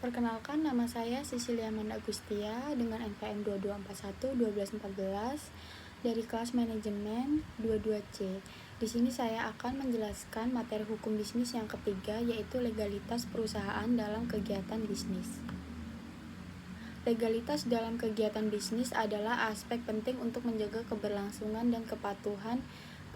Perkenalkan, nama saya Cecilia Amanda Agustia dengan NPM 2241 dari kelas manajemen 22C. Di sini saya akan menjelaskan materi hukum bisnis yang ketiga, yaitu legalitas perusahaan dalam kegiatan bisnis. Legalitas dalam kegiatan bisnis adalah aspek penting untuk menjaga keberlangsungan dan kepatuhan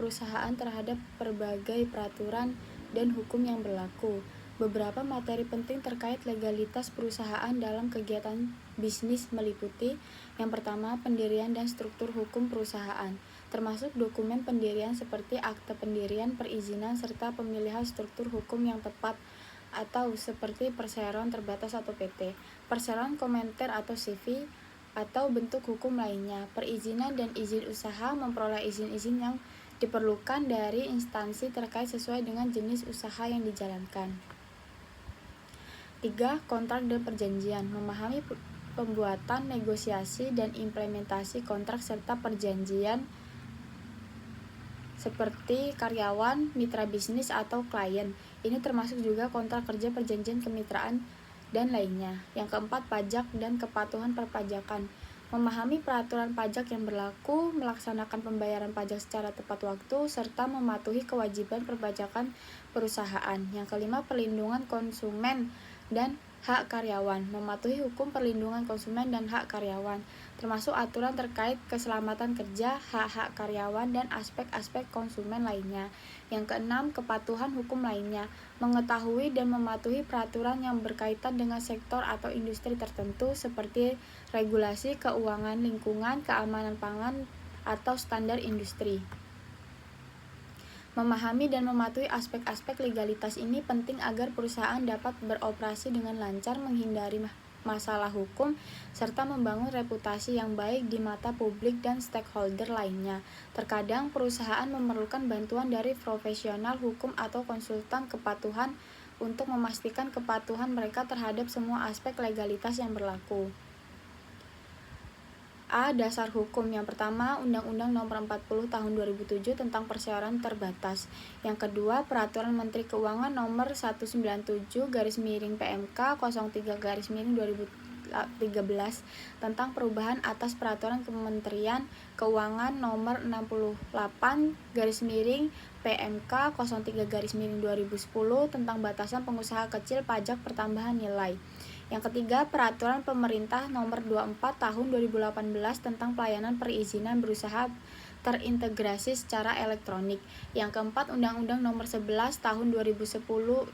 perusahaan terhadap berbagai peraturan dan hukum yang berlaku. Beberapa materi penting terkait legalitas perusahaan dalam kegiatan bisnis meliputi: yang pertama, pendirian dan struktur hukum perusahaan, termasuk dokumen pendirian seperti akte pendirian, perizinan, serta pemilihan struktur hukum yang tepat atau seperti perseroan terbatas atau PT, perseroan komentar atau CV, atau bentuk hukum lainnya, perizinan dan izin usaha, memperoleh izin-izin yang diperlukan dari instansi terkait sesuai dengan jenis usaha yang dijalankan. 3. Kontrak dan perjanjian, memahami pembuatan, negosiasi, dan implementasi kontrak serta perjanjian seperti karyawan, mitra bisnis, atau klien. Ini termasuk juga kontrak kerja, perjanjian kemitraan, dan lainnya. Yang keempat, pajak dan kepatuhan perpajakan, memahami peraturan pajak yang berlaku, melaksanakan pembayaran pajak secara tepat waktu, serta mematuhi kewajiban perpajakan perusahaan. Yang kelima, perlindungan konsumen dan hak karyawan, mematuhi hukum perlindungan konsumen dan hak karyawan, termasuk aturan terkait keselamatan kerja, hak-hak karyawan, dan aspek-aspek konsumen lainnya. Yang keenam, kepatuhan hukum lainnya, mengetahui dan mematuhi peraturan yang berkaitan dengan sektor atau industri tertentu seperti regulasi, keuangan, lingkungan, keamanan pangan, atau standar industri. Memahami dan mematuhi aspek-aspek legalitas ini penting agar perusahaan dapat beroperasi dengan lancar, menghindari masalah hukum, serta membangun reputasi yang baik di mata publik dan stakeholder lainnya. Terkadang perusahaan memerlukan bantuan dari profesional hukum atau konsultan kepatuhan untuk memastikan kepatuhan mereka terhadap semua aspek legalitas yang berlaku. A. Dasar hukum. Yang pertama, Undang-Undang Nomor 40 Tahun 2007 tentang perseroan terbatas. Yang kedua, Peraturan Menteri Keuangan Nomor 197/PMK 03/2013 tentang perubahan atas Peraturan Kementerian Keuangan Nomor 68/PMK 03/2010 tentang batasan pengusaha kecil pajak pertambahan nilai. Yang ketiga, Peraturan Pemerintah Nomor 24 Tahun 2018 tentang pelayanan perizinan berusaha terintegrasi secara elektronik. Yang keempat, Undang-Undang Nomor 11 Tahun 2020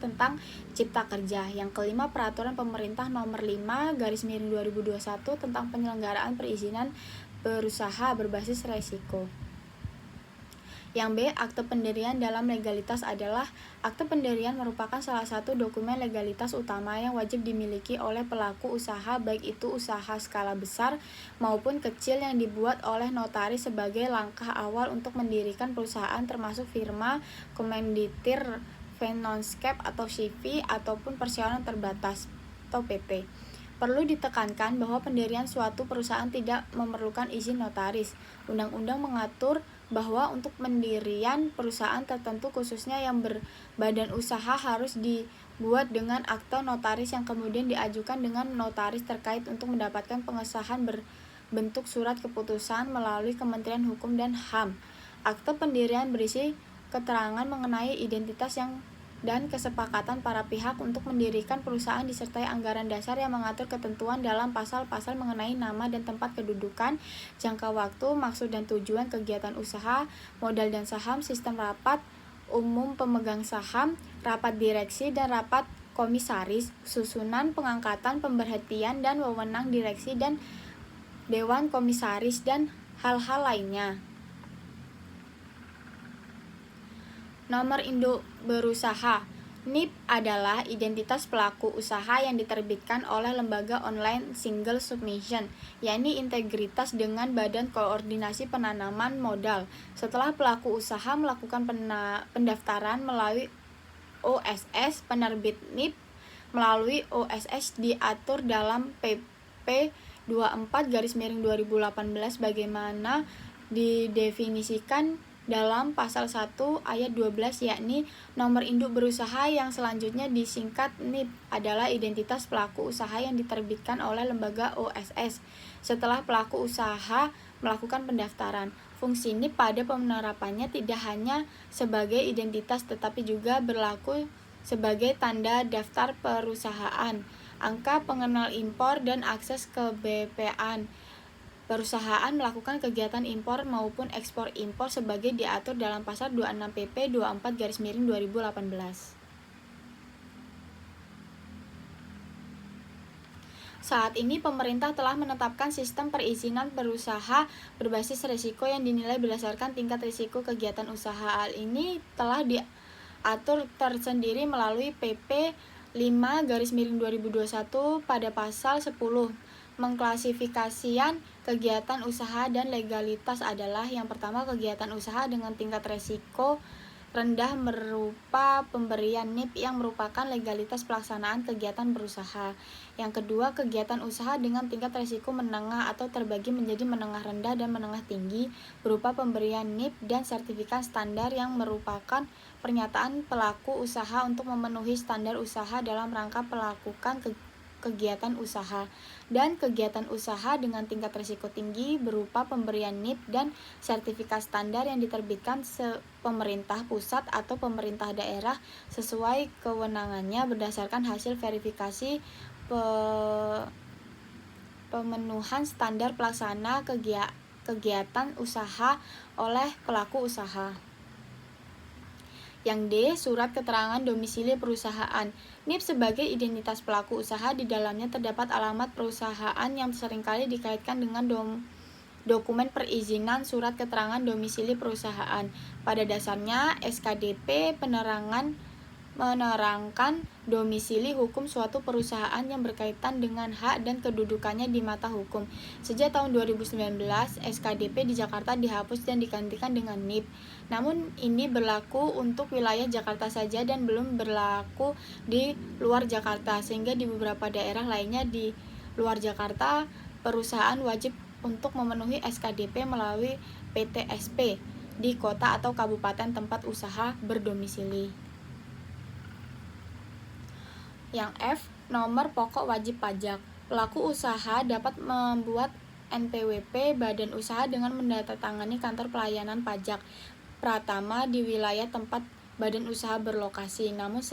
tentang Cipta Kerja. Yang kelima, Peraturan Pemerintah Nomor 5/2021 tentang penyelenggaraan perizinan berusaha berbasis resiko. Yang B. Akte pendirian dalam legalitas adalah akte pendirian merupakan salah satu dokumen legalitas utama yang wajib dimiliki oleh pelaku usaha, baik itu usaha skala besar maupun kecil, yang dibuat oleh notaris sebagai langkah awal untuk mendirikan perusahaan, termasuk firma, komanditir, finanscap atau CV, ataupun perseroan terbatas atau PT. Perlu ditekankan bahwa pendirian suatu perusahaan tidak memerlukan izin notaris. Undang-undang mengatur bahwa untuk pendirian perusahaan tertentu, khususnya yang berbadan usaha, harus dibuat dengan akte notaris yang kemudian diajukan dengan notaris terkait untuk mendapatkan pengesahan berbentuk surat keputusan melalui Kementerian Hukum dan HAM. Akte pendirian berisi keterangan mengenai identitas dan kesepakatan para pihak untuk mendirikan perusahaan, disertai anggaran dasar yang mengatur ketentuan dalam pasal-pasal mengenai nama dan tempat kedudukan, jangka waktu, maksud dan tujuan kegiatan usaha, modal dan saham, sistem rapat umum pemegang saham, rapat direksi dan rapat komisaris, susunan, pengangkatan, pemberhentian, dan wewenang direksi dan dewan komisaris, dan hal-hal lainnya. Nomor induk berusaha. NIB adalah identitas pelaku usaha yang diterbitkan oleh lembaga online single submission, yakni integritas dengan Badan Koordinasi Penanaman Modal. Setelah pelaku usaha melakukan pendaftaran melalui OSS, penerbit NIB melalui OSS diatur dalam PP 24/2018 bagaimana didefinisikan dalam pasal 1 ayat 12, yakni nomor induk berusaha yang selanjutnya disingkat NIP adalah identitas pelaku usaha yang diterbitkan oleh lembaga OSS setelah pelaku usaha melakukan pendaftaran. Fungsi NIP pada penerapannya tidak hanya sebagai identitas tetapi juga berlaku sebagai tanda daftar perusahaan, angka pengenal impor, dan akses ke BPAN. Perusahaan melakukan kegiatan impor maupun ekspor impor sebagai diatur dalam pasal 26 PP 24/2018. Saat ini pemerintah telah menetapkan sistem perizinan berusaha berbasis risiko yang dinilai berdasarkan tingkat risiko kegiatan usaha. Hal ini telah diatur tersendiri melalui PP 5/2021 pada pasal 10. Mengklasifikasikan kegiatan usaha dan legalitas adalah: yang pertama, kegiatan usaha dengan tingkat risiko rendah berupa pemberian NIP yang merupakan legalitas pelaksanaan kegiatan berusaha. Yang kedua, kegiatan usaha dengan tingkat risiko menengah atau terbagi menjadi menengah rendah dan menengah tinggi berupa pemberian NIP dan sertifikat standar yang merupakan pernyataan pelaku usaha untuk memenuhi standar usaha dalam rangka melakukan kegiatan usaha. Dan kegiatan usaha dengan tingkat risiko tinggi berupa pemberian NIP dan sertifikat standar yang diterbitkan pemerintah pusat atau pemerintah daerah sesuai kewenangannya berdasarkan hasil verifikasi pemenuhan standar pelaksana kegiatan usaha oleh pelaku usaha. Yang D, surat keterangan domisili perusahaan. NIP sebagai identitas pelaku usaha, di dalamnya terdapat alamat perusahaan yang seringkali dikaitkan dengan dokumen perizinan surat keterangan domisili perusahaan. Pada dasarnya, SKDP menerangkan domisili hukum suatu perusahaan yang berkaitan dengan hak dan kedudukannya di mata hukum. Sejak tahun 2019, SKDP di Jakarta dihapus dan digantikan dengan NIP. Namun ini berlaku untuk wilayah Jakarta saja dan belum berlaku di luar Jakarta, sehingga di beberapa daerah lainnya di luar Jakarta, perusahaan wajib untuk memenuhi SKDP melalui PTSP di kota atau kabupaten tempat usaha berdomisili. Yang F, nomor pokok wajib pajak. Pelaku usaha dapat membuat NPWP badan usaha dengan menandatangani kantor pelayanan pajak pratama di wilayah tempat badan usaha berlokasi. Namun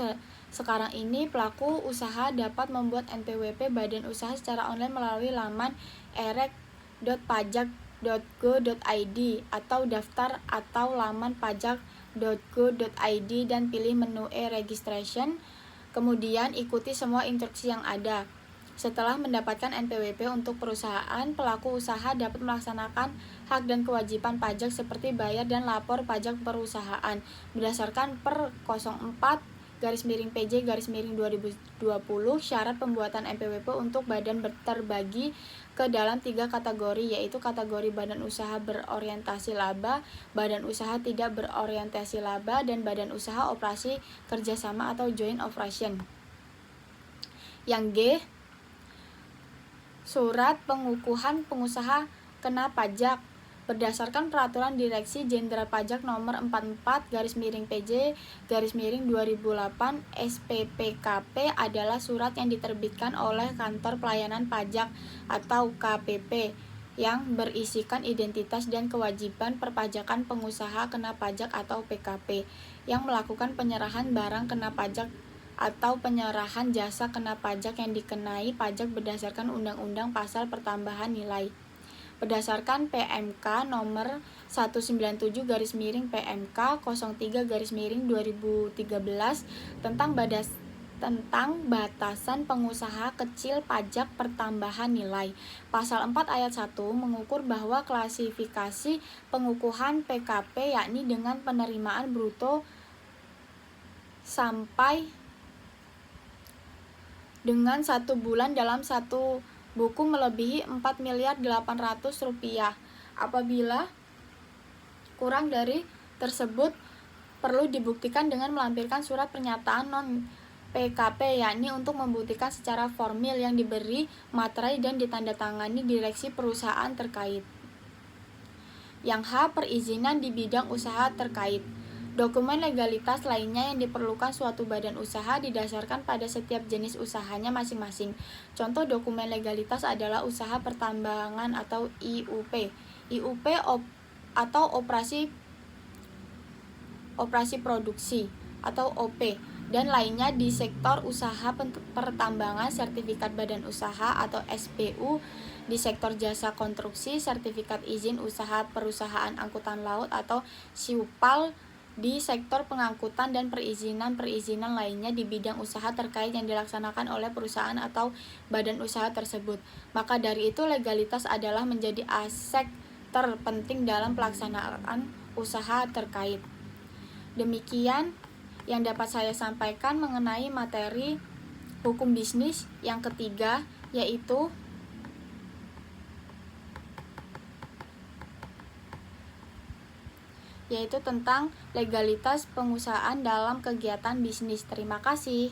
sekarang ini pelaku usaha dapat membuat NPWP badan usaha secara online melalui laman erek.pajak.go.id atau daftar atau laman pajak.go.id dan pilih menu e-registration. Kemudian ikuti semua instruksi yang ada. Setelah mendapatkan NPWP untuk perusahaan, pelaku usaha dapat melaksanakan hak dan kewajiban pajak seperti bayar dan lapor pajak perusahaan berdasarkan per 04/PJ/2020 syarat pembuatan NPWP untuk badan terbagi ke dalam 3 kategori, yaitu kategori badan usaha berorientasi laba, badan usaha tidak berorientasi laba, dan badan usaha operasi kerjasama atau joint operation. Yang G, surat pengukuhan pengusaha kena pajak. Berdasarkan Peraturan Direksi Jenderal Pajak Nomor 44/PJ/2008, SPPKP adalah surat yang diterbitkan oleh Kantor Pelayanan Pajak atau KPP yang berisikan identitas dan kewajiban perpajakan pengusaha kena pajak atau PKP yang melakukan penyerahan barang kena pajak atau penyerahan jasa kena pajak yang dikenai pajak berdasarkan Undang-Undang Pasar Pertambahan Nilai. Berdasarkan PMK nomor 197/PMK 03/2013 tentang batasan pengusaha kecil pajak pertambahan nilai. Pasal 4 ayat 1 mengukur bahwa klasifikasi pengukuhan PKP yakni dengan penerimaan bruto sampai dengan 1 bulan dalam 1 buku melebihi Rp4.800.000. Apabila kurang dari tersebut, perlu dibuktikan dengan melampirkan surat pernyataan non-PKP, yakni untuk membuktikan secara formil yang diberi materai dan ditandatangani direksi perusahaan terkait. Yang H. Perizinan di bidang usaha terkait. Dokumen legalitas lainnya yang diperlukan suatu badan usaha didasarkan pada setiap jenis usahanya masing-masing. Contoh dokumen legalitas adalah usaha pertambangan atau IUP. IUP atau operasi produksi atau OP, dan lainnya di sektor usaha pertambangan, sertifikat badan usaha atau SBU, di sektor jasa konstruksi, sertifikat izin usaha perusahaan angkutan laut atau SIUPAL, di sektor pengangkutan dan perizinan lainnya di bidang usaha terkait yang dilaksanakan oleh perusahaan atau badan usaha tersebut. Maka dari itu legalitas adalah menjadi aspek terpenting dalam pelaksanaan usaha terkait. Demikian yang dapat saya sampaikan mengenai materi hukum bisnis yang ketiga, yaitu tentang legalitas pengusahaan dalam kegiatan bisnis. Terima kasih.